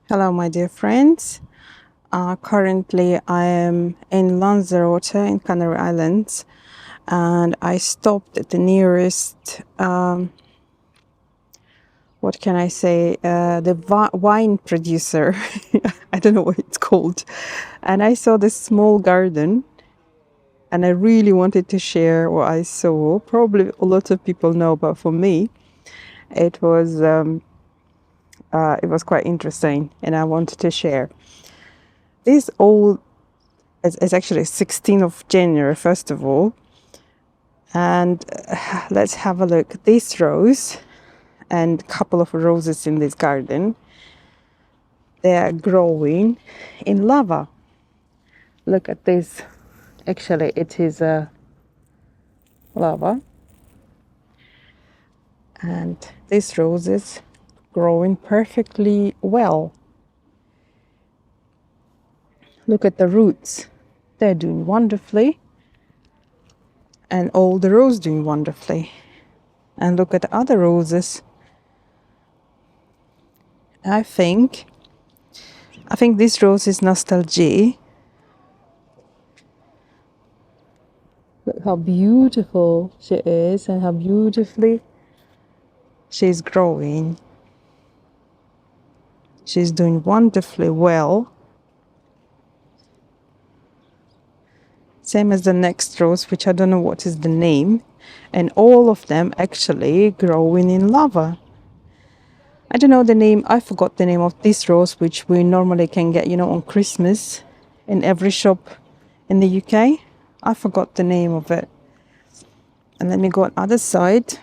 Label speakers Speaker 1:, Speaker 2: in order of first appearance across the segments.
Speaker 1: Hello, my dear friends. Currently, I am in Lanzarote in Canary Islands, and I stopped at the nearest, what can I say, the wine producer. I don't know what it's called. And I saw this small garden, and I really wanted to share what I saw. Probably a lot of people know, but for me, it was it was quite interesting, and I wanted to share. This old It's actually 16th of January, first of all. And let's have a look. This rose and a couple of roses in this garden, they are growing in lava. Look at this. Actually, it is a lava. And these roses growing perfectly well. Look at the roots. They're doing wonderfully. And all the roses doing wonderfully. And look at the other roses. I think this rose is nostalgia. Look how beautiful she is and how beautifully she's growing. She's doing wonderfully well. Same as the next rose, which I don't know what is the name. And all of them actually growing in lava. I don't know the name. I forgot the name of this rose, which we normally can get, on Christmas in every shop in the UK. I forgot the name of it. And let me go on the other side.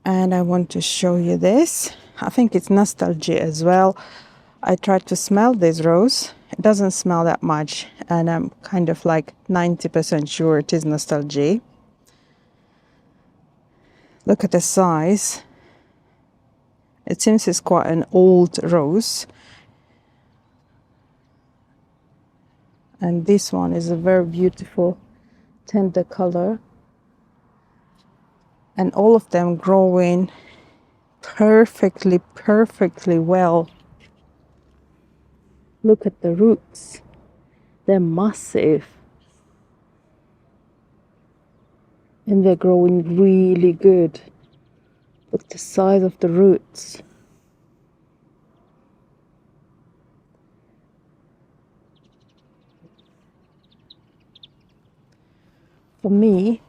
Speaker 1: And I want to show you this. I think it's nostalgia as well. I tried to smell this rose. It doesn't smell that much, and I'm kind of like 90% sure it is nostalgia. Look at the size. It seems it's quite an old rose. And this one is a very beautiful tender color. And all of them growing perfectly well. Look at the roots. They're massive. And they're growing really good. Look at the size of the roots. For me,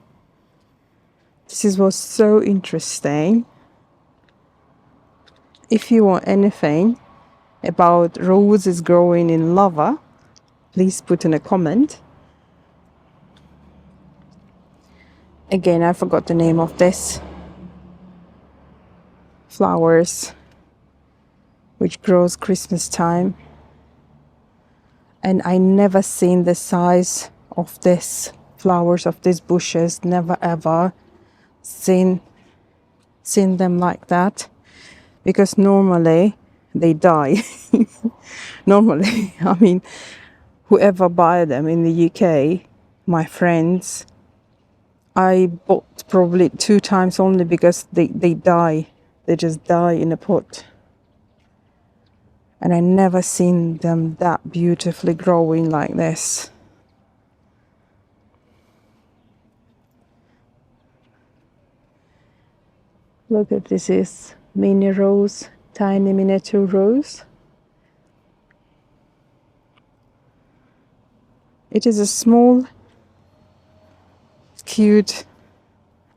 Speaker 1: this was so interesting. If you want anything about roses growing in lava, please put in a comment. Again, I forgot the name of this flowers which grows Christmas time, and I never seen the size of this flowers of these bushes. Never ever seen them like that, because normally they die. Normally, I mean, whoever buy them in the UK, my friends, I bought probably 2 times only because they die. They just die in a pot. And I never seen them that beautifully growing like this. Look at this is mini rose, tiny miniature rose. It is a small, cute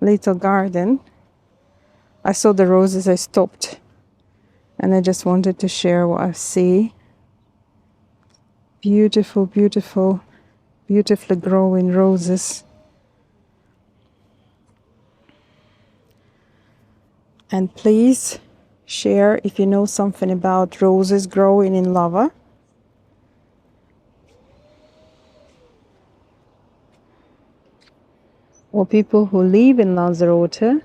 Speaker 1: little garden. I saw the roses, I stopped, and I just wanted to share what I see. Beautiful, beautiful, beautifully growing roses. And please share if you know something about roses growing in lava. Or people who live in Lanzarote.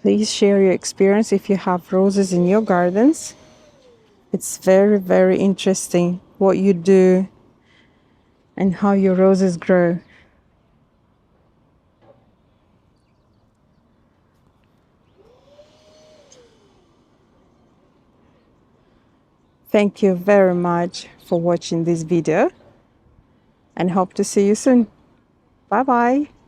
Speaker 1: Please share your experience if you have roses in your gardens. It's very interesting what you do and how your roses grow. Thank you very much for watching this video and hope to see you soon. Bye bye.